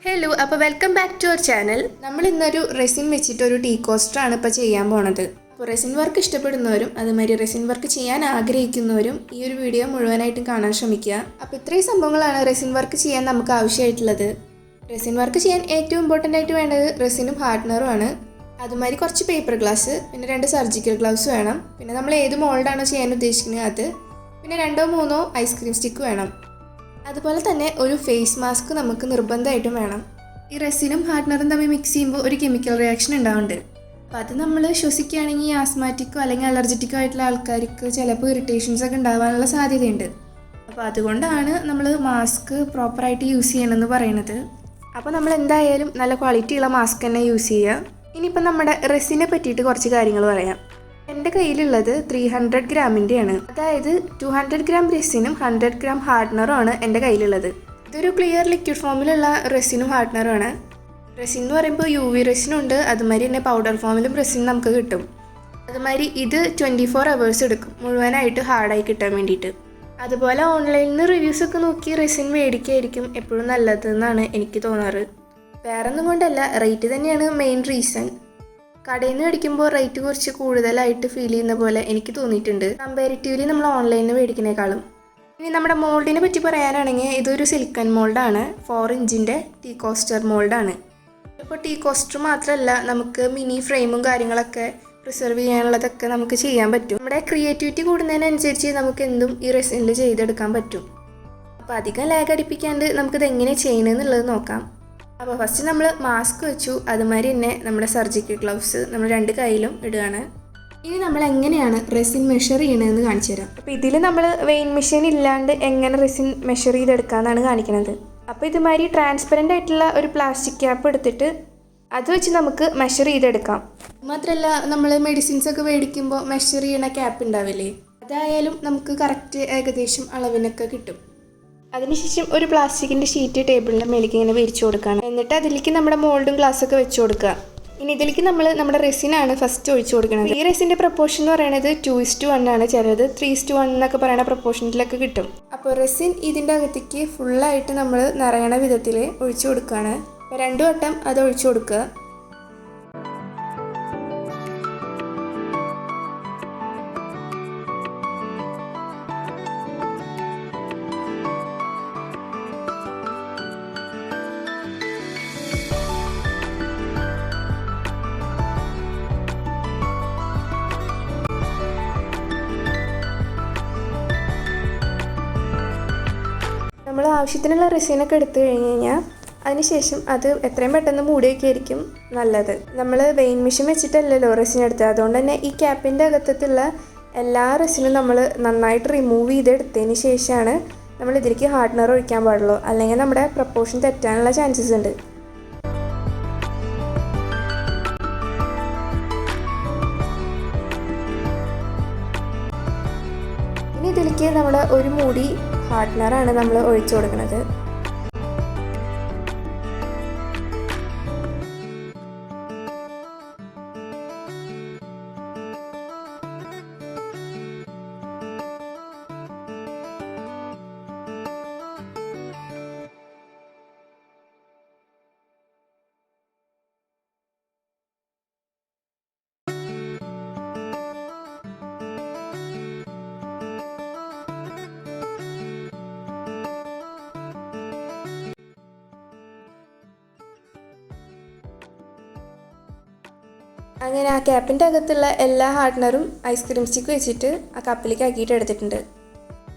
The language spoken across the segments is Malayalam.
ഹലോ, അപ്പോൾ welcome back to our channel. നമ്മൾ ഇന്നൊരു റെസിൻ വെച്ചിട്ട് ഒരു ടീ കോസ്റ്ററാണ് ഇപ്പോൾ ചെയ്യാൻ പോണത്. അപ്പോൾ റെസിൻ വർക്ക് ഇഷ്ടപ്പെടുന്നവരും അതുമാതിരി റെസിൻ വർക്ക് ചെയ്യാൻ ആഗ്രഹിക്കുന്നവരും ഈ ഒരു വീഡിയോ മുഴുവനായിട്ടും കാണാൻ ശ്രമിക്കുക. അപ്പോൾ ഇത്രയും സംഭവങ്ങളാണ് റെസിൻ വർക്ക് ചെയ്യാൻ നമുക്ക് ആവശ്യമായിട്ടുള്ളത്. റെസിൻ വർക്ക് ചെയ്യാൻ ഏറ്റവും ഇമ്പോർട്ടൻ്റ് ആയിട്ട് വേണ്ടത് റെസിനും ഹാർഡ്നറും ആണ്. അതുമാതിരി കുറച്ച് പേപ്പർ ഗ്ലാസ്, പിന്നെ 2 സർജിക്കൽ ഗ്ലൗസ് വേണം. പിന്നെ നമ്മൾ ഏത് മോൾഡാണോ ചെയ്യാൻ ഉദ്ദേശിക്കുന്നത് അത്, പിന്നെ 2-3 ഐസ്ക്രീം സ്റ്റിക്ക് വേണം. അതുപോലെ തന്നെ ഒരു ഫേസ് മാസ്ക് നമുക്ക് നിർബന്ധമായിട്ടും വേണം. ഈ റെസിനും ഹാർഡ്നറും തമ്മിൽ മിക്സ് ചെയ്യുമ്പോൾ ഒരു കെമിക്കൽ റിയാക്ഷൻ ഉണ്ടാവുന്നുണ്ട്. അപ്പോൾ അത് നമ്മൾ ശ്വസിക്കുകയാണെങ്കിൽ ആസ്മാറ്റിക്കോ അല്ലെങ്കിൽ അലർജറ്റിക്കോ ആയിട്ടുള്ള ആൾക്കാർക്ക് ചിലപ്പോൾ ഇറിറ്റേഷൻസ് ഒക്കെ ഉണ്ടാവാനുള്ള സാധ്യതയുണ്ട്. അപ്പോൾ അതുകൊണ്ടാണ് നമ്മൾ മാസ്ക് പ്രോപ്പറായിട്ട് യൂസ് ചെയ്യണമെന്ന് പറയുന്നത്. അപ്പോൾ നമ്മൾ എന്തായാലും നല്ല ക്വാളിറ്റിയുള്ള മാസ്ക് തന്നെ യൂസ് ചെയ്യുക. ഇനിയിപ്പോൾ നമ്മുടെ റെസിനെ പറ്റിയിട്ട് കുറച്ച് കാര്യങ്ങൾ പറയാം. എൻ്റെ കയ്യിലുള്ളത് 300 ഗ്രാമിൻ്റെയാണ്. അതായത് 200 ഗ്രാം റെസിനും 100 ഗ്രാം ഹാർഡ്നറും ആണ് എൻ്റെ കയ്യിലുള്ളത്. ഇതൊരു ക്ലിയർ ലിക്വിഡ് ഫോമിലുള്ള റെസിനും ഹാർഡ്നറും ആണ്. റെസിൻ എന്ന് പറയുമ്പോൾ UV റെസിനുണ്ട്, അതുമാതിരി തന്നെ പൗഡർ ഫോമിലും റെസിൻ നമുക്ക് കിട്ടും. അതുമാതിരി ഇത് 24 hours എടുക്കും മുഴുവനായിട്ട് ഹാർഡായി കിട്ടാൻ വേണ്ടിയിട്ട്. അതുപോലെ ഓൺലൈനിൽ നിന്ന് റിവ്യൂസൊക്കെ നോക്കി റെസിൻ മേടിക്കുകയായിരിക്കും എപ്പോഴും നല്ലതെന്നാണ് എനിക്ക് തോന്നാറ്. വേറെ ഒന്നും കൊണ്ടല്ല, റേറ്റ് തന്നെയാണ് മെയിൻ റീസൺ. കടയിൽ നിന്ന് മേടിക്കുമ്പോൾ റേറ്റ് കുറച്ച് കൂടുതലായിട്ട് ഫീൽ ചെയ്യുന്ന പോലെ എനിക്ക് തോന്നിയിട്ടുണ്ട്, കമ്പാരിറ്റീവ്ലി നമ്മൾ ഓൺലൈനിൽ നിന്ന് മേടിക്കുന്നേക്കാളും. ഇനി നമ്മുടെ മോൾഡിനെ പറ്റി പറയാനാണെങ്കിൽ ഇതൊരു സിലിക്കൺ മോൾഡാണ്. 4 ഇഞ്ചിൻ്റെ ടീ കോസ്റ്റർ മോൾഡാണ്. ഇപ്പോൾ ടീ കോസ്റ്റർ മാത്രമല്ല, നമുക്ക് മിനി ഫ്രെയിമും കാര്യങ്ങളൊക്കെ പ്രിസർവ് ചെയ്യാനുള്ളതൊക്കെ നമുക്ക് ചെയ്യാൻ പറ്റും. നമ്മുടെ ക്രിയേറ്റിവിറ്റി കൂടുന്നതിനനുസരിച്ച് നമുക്ക് എന്തും ഈ റെസിനിൽ ചെയ്തെടുക്കാൻ പറ്റും. അപ്പോൾ അധികം ലാഗ് അടിപ്പിക്കാണ്ട് നമുക്കിത് എങ്ങനെ ചെയ്യണമെന്നുള്ളത് നോക്കാം. അപ്പോൾ ഫസ്റ്റ് നമ്മൾ മാസ്ക് വെച്ചു, അതുമാതിരി തന്നെ നമ്മുടെ സർജിക്കൽ ഗ്ലൗസ് നമ്മൾ 2 കൈയിലും ഇടുകയാണ്. ഇനി നമ്മൾ എങ്ങനെയാണ് റെസിൻ മെഷർ ചെയ്യണമെന്ന് കാണിച്ചു തരാം. അപ്പോൾ ഇതിൽ നമ്മൾ വെയിൻ മെഷീൻ ഇല്ലാണ്ട് എങ്ങനെ റെസിൻ മെഷർ ചെയ്തെടുക്കാമെന്നാണ് കാണിക്കുന്നത്. അപ്പോൾ ഇതുമാതിരി ട്രാൻസ്പെറൻ്റ് ആയിട്ടുള്ള ഒരു പ്ലാസ്റ്റിക് ക്യാപ്പ് എടുത്തിട്ട് അത് വെച്ച് നമുക്ക് മെഷർ ചെയ്തെടുക്കാം. മാത്രമല്ല, നമ്മൾ മെഡിസിൻസ് ഒക്കെ മേടിക്കുമ്പോൾ മെഷർ ചെയ്യണ ക്യാപ്പ് ഉണ്ടാവില്ലേ, അതായാലും നമുക്ക് കറക്റ്റ് ഏകദേശം അളവിനൊക്കെ കിട്ടും. അതിനുശേഷം ഒരു പ്ലാസ്റ്റിക്കിൻ്റെ ഷീറ്റ് ടേബിളിൻ്റെ മേലേക്ക് ഇങ്ങനെ വിരിച്ചു കൊടുക്കുകയാണ്. എന്നിട്ട് അതിലേക്ക് നമ്മുടെ മോൾഡും ഗ്ലാസ്സൊക്കെ വെച്ച് കൊടുക്കുക. ഇനി ഇതിലേക്ക് നമ്മൾ നമ്മുടെ റെസിനാണ് ഫസ്റ്റ് ഒഴിച്ചു കൊടുക്കുന്നത്. ഈ റെസിൻ്റെ പ്രപ്പോർഷൻ എന്ന് പറയുന്നത് 2:1 ആണ്. ചിലത് 3:1 എന്നൊക്കെ പറയുന്ന പ്രപ്പോർഷനിലൊക്കെ കിട്ടും. അപ്പോൾ റെസിൻ ഇതിൻ്റെ അകത്തേക്ക് ഫുള്ളായിട്ട് നമ്മൾ നിറയണ വിധത്തിൽ ഒഴിച്ചു കൊടുക്കുകയാണ്. അപ്പോൾ 2 വട്ടം അത് ഒഴിച്ചു കൊടുക്കുക. നമ്മൾ ആവശ്യത്തിനുള്ള റെസിനൊക്കെ എടുത്തു കഴിഞ്ഞ് കഴിഞ്ഞാൽ അതിനുശേഷം അത് എത്രയും പെട്ടെന്ന് മൂടി വയ്ക്കുകയായിരിക്കും നല്ലത്. നമ്മൾ വെയിൻ മെഷീൻ വെച്ചിട്ടല്ലല്ലോ റെസിൻ എടുത്തത്, അതുകൊണ്ട് തന്നെ ഈ ക്യാപ്പിൻ്റെ അകത്തുള്ള എല്ലാ റെസിനും നമ്മൾ നന്നായിട്ട് റിമൂവ് ചെയ്തെടുത്തതിന് ശേഷമാണ് നമ്മൾ ഇതിലേക്ക് ഹാർഡ്നർ ഒഴിക്കാൻ പാടുള്ളൂ. അല്ലെങ്കിൽ നമ്മുടെ പ്രപ്പോർഷൻ തെറ്റാനുള്ള ചാൻസസ് ഉണ്ട്. ഇനി ഇതിലേക്ക് നമ്മൾ ഒരു മൂടി ഹാർഡ്നറാണ് നമ്മൾ ഒഴിച്ചു കൊടുക്കുന്നത്. അങ്ങനെ ആ ക്യാപ്പിൻ്റെ അകത്തുള്ള എല്ലാ ഹാർഡ്നറും ഐസ്ക്രീം സ്റ്റിക്ക് വെച്ചിട്ട് ആ കപ്പിലേക്ക് ആക്കിയിട്ട് എടുത്തിട്ടുണ്ട്.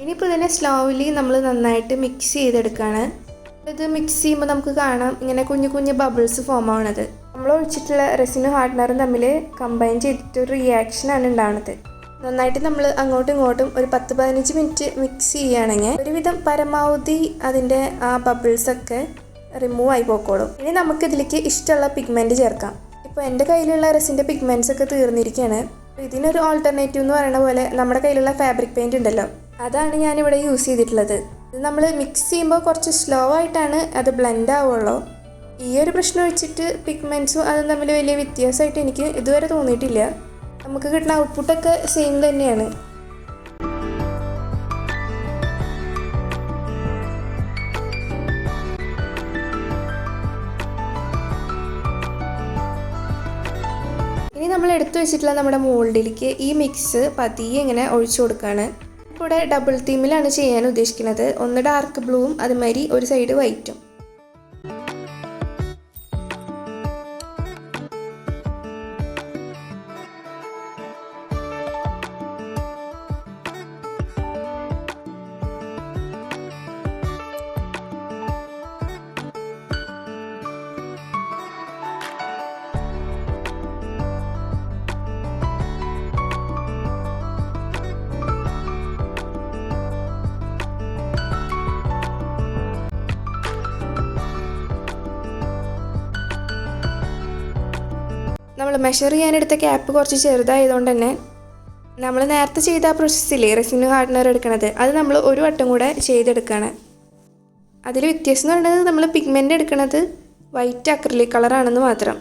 ഇനിയിപ്പോൾ ഇതിനെ സ്ലോലി നമ്മൾ നന്നായിട്ട് മിക്സ് ചെയ്തെടുക്കുകയാണ്. ഇത് മിക്സ് ചെയ്യുമ്പോൾ നമുക്ക് കാണാം ഇങ്ങനെ കുഞ്ഞു കുഞ്ഞു ബബിൾസ് ഫോം ആവുന്നത്. നമ്മൾ ഒഴിച്ചിട്ടുള്ള റെസിനും ഹാർഡ്നറും തമ്മിൽ കമ്പൈൻ ചെയ്തിട്ട് ഒരു റിയാക്ഷനാണ് ഉണ്ടാവുന്നത്. നന്നായിട്ട് നമ്മൾ അങ്ങോട്ടും ഇങ്ങോട്ടും ഒരു 10-15 മിനിറ്റ് മിക്സ് ചെയ്യുകയാണെങ്കിൽ ഒരുവിധം പരമാവധി അതിൻ്റെ ആ ബബിൾസൊക്കെ റിമൂവ് ആയി പോയിക്കോളും. ഇനി നമുക്കിതിലേക്ക് ഇഷ്ടമുള്ള പിഗ്മെൻറ്റ് ചേർക്കാം. ഇപ്പോൾ എൻ്റെ കയ്യിലുള്ള റെസിൻ്റെ പിഗ്മെൻറ്റ്സ് ഒക്കെ തീർന്നിരിക്കുകയാണ്. ഇതിനൊരു ഓൾട്ടർനേറ്റീവ് എന്ന് പറയുന്ന പോലെ നമ്മുടെ കയ്യിലുള്ള ഫാബ്രിക് പെയിൻറ്റ് ഉണ്ടല്ലോ, അതാണ് ഞാനിവിടെ യൂസ് ചെയ്തിട്ടുള്ളത്. ഇത് നമ്മൾ മിക്സ് ചെയ്യുമ്പോൾ കുറച്ച് സ്ലോ ആയിട്ടാണ് അത് ബ്ലെൻഡ് ആവുള്ളൂ. ഈ ഒരു പ്രശ്നം വെച്ചിട്ട് പിഗ്മെൻറ്റ്സും അതും തമ്മിൽ വലിയ വ്യത്യാസമായിട്ട് എനിക്ക് ഇതുവരെ തോന്നിയിട്ടില്ല. നമുക്ക് കിട്ടുന്ന ഔട്ട്പുട്ടൊക്കെ സെയിം തന്നെയാണ്. നമ്മൾ എടുത്തു വെച്ചിട്ടുള്ള നമ്മുടെ മോൾഡിലേക്ക് ഈ മിക്സ് പതിയെ ഇങ്ങനെ ഒഴിച്ചു കൊടുക്കുകയാണ്. ഇവിടെ ഡബിൾ തീമിലാണ് ചെയ്യാൻ ഉദ്ദേശിക്കുന്നത്. ഒന്ന് ഡാർക്ക് ബ്ലൂവും അതുമാതിരി ഒരു സൈഡ് വൈറ്റും. നമ്മൾ മെഷർ ചെയ്യാനെടുത്ത ക്യാപ്പ് കുറച്ച് ചെറുതായതുകൊണ്ട് തന്നെ നമ്മൾ നേരത്തെ ചെയ്ത ആ പ്രോസസ്സില്ലേ റെസിൻ ഹാർഡനർ എടുക്കണത്, അത് നമ്മൾ ഒരു വട്ടം കൂടെ ചെയ്തെടുക്കുകയാണ്. അതിൽ വ്യത്യാസം എന്ന് പറയുന്നത് നമ്മൾ പിഗ്മെൻ്റ് എടുക്കുന്നത് വൈറ്റ് അക്രിലിക് കളറാണെന്ന് മാത്രം.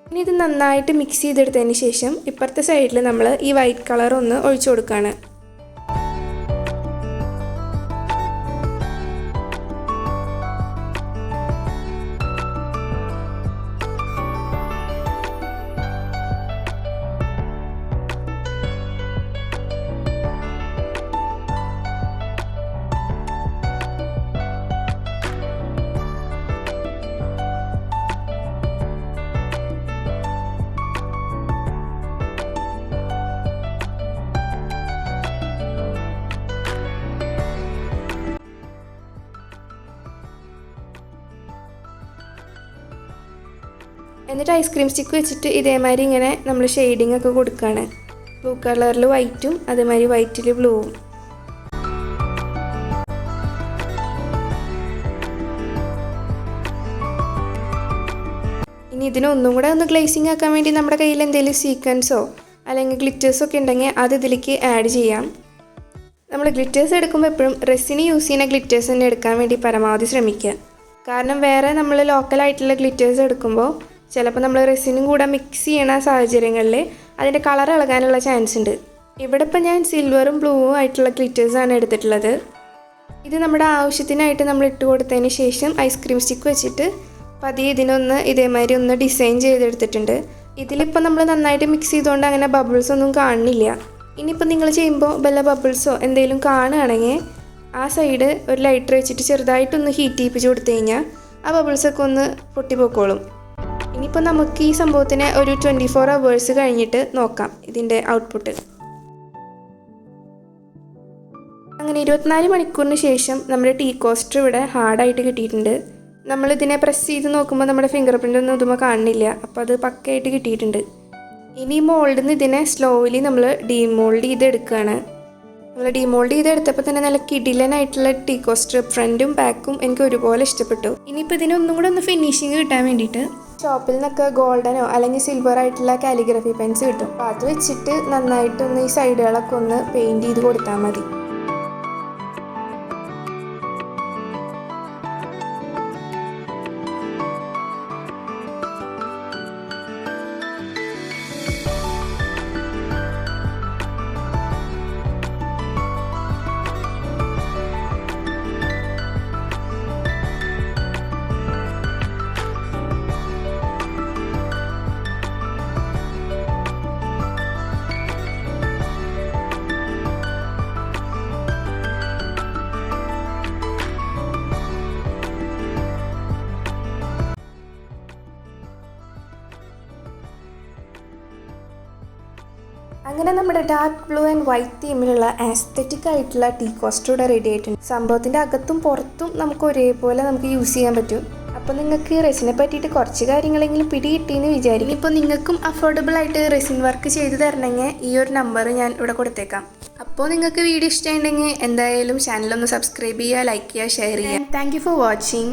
ഇനി ഇത് നന്നായിട്ട് മിക്സ് ചെയ്തെടുത്തതിന് ശേഷം ഇപ്പുറത്തെ സൈഡിൽ നമ്മൾ ഈ വൈറ്റ് കളർ ഒന്ന് ഒഴിച്ചു കൊടുക്കുകയാണ്. എന്നിട്ട് ഐസ്ക്രീം സ്റ്റിക്ക് വെച്ചിട്ട് ഇതേമാതിരി ഇങ്ങനെ നമ്മൾ ഷെയ്ഡിങ് ഒക്കെ കൊടുക്കുകയാണ്. ബ്ലൂ കളറിൽ വൈറ്റും അതേമാതിരി വൈറ്റിൽ ബ്ലൂവും. ഇനി ഇതിനൊന്നും കൂടെ ഒന്ന് ഗ്ലേസിങ് ആക്കാൻ വേണ്ടി നമ്മുടെ കയ്യിൽ എന്തെങ്കിലും സീക്വൻസോ അല്ലെങ്കിൽ ഗ്ലിറ്റേഴ്സൊക്കെ ഉണ്ടെങ്കിൽ അത് ഇതിലേക്ക് ആഡ് ചെയ്യാം. നമ്മൾ ഗ്ലിറ്റേഴ്സ് എടുക്കുമ്പോൾ എപ്പോഴും റെസിന് യൂസ് ചെയ്യുന്ന ഗ്ലിറ്റേഴ്സ് തന്നെ എടുക്കാൻ വേണ്ടി പരമാവധി ശ്രമിക്കുക. കാരണം വേറെ നമ്മൾ ലോക്കലായിട്ടുള്ള ഗ്ലിറ്റേഴ്സ് എടുക്കുമ്പോൾ ചിലപ്പോൾ നമ്മൾ റെസിനും കൂടെ മിക്സ് ചെയ്യണ സാഹചര്യങ്ങളിൽ അതിൻ്റെ കളർ ഇളകാനുള്ള ചാൻസ് ഉണ്ട്. ഇവിടെ ഇപ്പോൾ ഞാൻ സിൽവറും ബ്ലൂവും ആയിട്ടുള്ള ഗ്ലിറ്റേഴ്സാണ് എടുത്തിട്ടുള്ളത്. ഇത് നമ്മുടെ ആവശ്യത്തിനായിട്ട് നമ്മൾ ഇട്ട് കൊടുത്തതിന് ശേഷം ഐസ്ക്രീം സ്റ്റിക്ക് വെച്ചിട്ട് പതിയെ ഇതിനൊന്ന് ഇതേമാതിരി ഒന്ന് ഡിസൈൻ ചെയ്തെടുത്തിട്ടുണ്ട്. ഇതിലിപ്പോൾ നമ്മൾ നന്നായിട്ട് മിക്സ് ചെയ്തുകൊണ്ട് അങ്ങനെ ബബിൾസ് ഒന്നും കാണുന്നില്ല. ഇനിയിപ്പോൾ നിങ്ങൾ ചെയ്യുമ്പോൾ വല്ല ബബിൾസോ എന്തെങ്കിലും കാണുകയാണെങ്കിൽ ആ സൈഡ് ഒരു ലൈറ്റർ വെച്ചിട്ട് ചെറുതായിട്ടൊന്ന് ഹീറ്റ് ചെയ്യിപ്പിച്ച് കൊടുത്തു കഴിഞ്ഞാൽ ആ ബബിൾസൊക്കെ ഒന്ന് പൊട്ടിപ്പോക്കോളും. ഇനിയിപ്പോൾ നമുക്ക് ഈ സംഭവത്തിന് ഒരു 24 hours കഴിഞ്ഞിട്ട് നോക്കാം ഇതിൻ്റെ ഔട്ട്പുട്ട്. അങ്ങനെ 24 മണിക്കൂറിന് ശേഷം നമ്മുടെ ടീ കോസ്റ്റർ ഇവിടെ ഹാർഡായിട്ട് കിട്ടിയിട്ടുണ്ട്. നമ്മളിതിനെ പ്രസ് ചെയ്ത് നോക്കുമ്പോൾ നമ്മുടെ ഫിംഗർ പ്രിൻ്റ് ഒന്നും ഇതുമ്പോൾ കാണുന്നില്ല. അപ്പോൾ അത് പക്കയായിട്ട് കിട്ടിയിട്ടുണ്ട്. ഇനി മോൾഡിൽ നിന്ന് ഇതിനെ സ്ലോലി നമ്മൾ ഡീമോൾഡ് ചെയ്തെടുക്കുകയാണ്. നമ്മൾ ഡീമോൾഡ് ചെയ്തെടുത്തപ്പോൾ തന്നെ നല്ല കിടിലനായിട്ടുള്ള ടീ കോസ്റ്റർ ഫ്രണ്ടും ബാക്കും എനിക്ക് ഒരുപോലെ ഇഷ്ടപ്പെട്ടു. ഇനിയിപ്പോൾ ഇതിനൊന്നും കൂടെ ഒന്ന് ഫിനിഷിങ് കിട്ടാൻ വേണ്ടിയിട്ട് ഷോപ്പിൽ നിന്നൊക്കെ ഗോൾഡനോ അല്ലെങ്കിൽ സിൽവർ ആയിട്ടുള്ള കാലിഗ്രഫി പെൻസ് കിട്ടും. അപ്പോൾ അത് വെച്ചിട്ട് നന്നായിട്ടൊന്ന് ഈ സൈഡുകളൊക്കെ ഒന്ന് പെയിൻറ് ചെയ്ത് കൊടുത്താൽ മതി. അങ്ങനെ നമ്മുടെ ഡാർക്ക് ബ്ലൂ ആൻഡ് വൈറ്റ് തീമിലുള്ള ആസ്തെറ്റിക് ആയിട്ടുള്ള ടീ കോസ്റ്റർ ഇവിടെ റെഡി ആയിട്ടുണ്ട്. സംഭവത്തിൻ്റെ അകത്തും പുറത്തും നമുക്ക് ഒരേപോലെ നമുക്ക് യൂസ് ചെയ്യാൻ പറ്റും. അപ്പോൾ നിങ്ങൾക്ക് റെസിനെ പറ്റിയിട്ട് കുറച്ച് കാര്യങ്ങളെങ്കിലും പിടി കിട്ടിയെന്ന് വിചാരിക്കും. ഇപ്പോൾ നിങ്ങൾക്കും അഫോർഡബിൾ ആയിട്ട് റെസിൻ വർക്ക് ചെയ്ത് തരണമെങ്കിൽ ഈ ഒരു നമ്പർ ഞാൻ ഇവിടെ കൊടുത്തേക്കാം. അപ്പോൾ നിങ്ങൾക്ക് വീഡിയോ ഇഷ്ടമുണ്ടെങ്കിൽ എന്തായാലും ചാനലൊന്ന് സബ്സ്ക്രൈബ് ചെയ്യുക, ലൈക്ക് ചെയ്യുക, ഷെയർ ചെയ്യുക. Thank you for watching.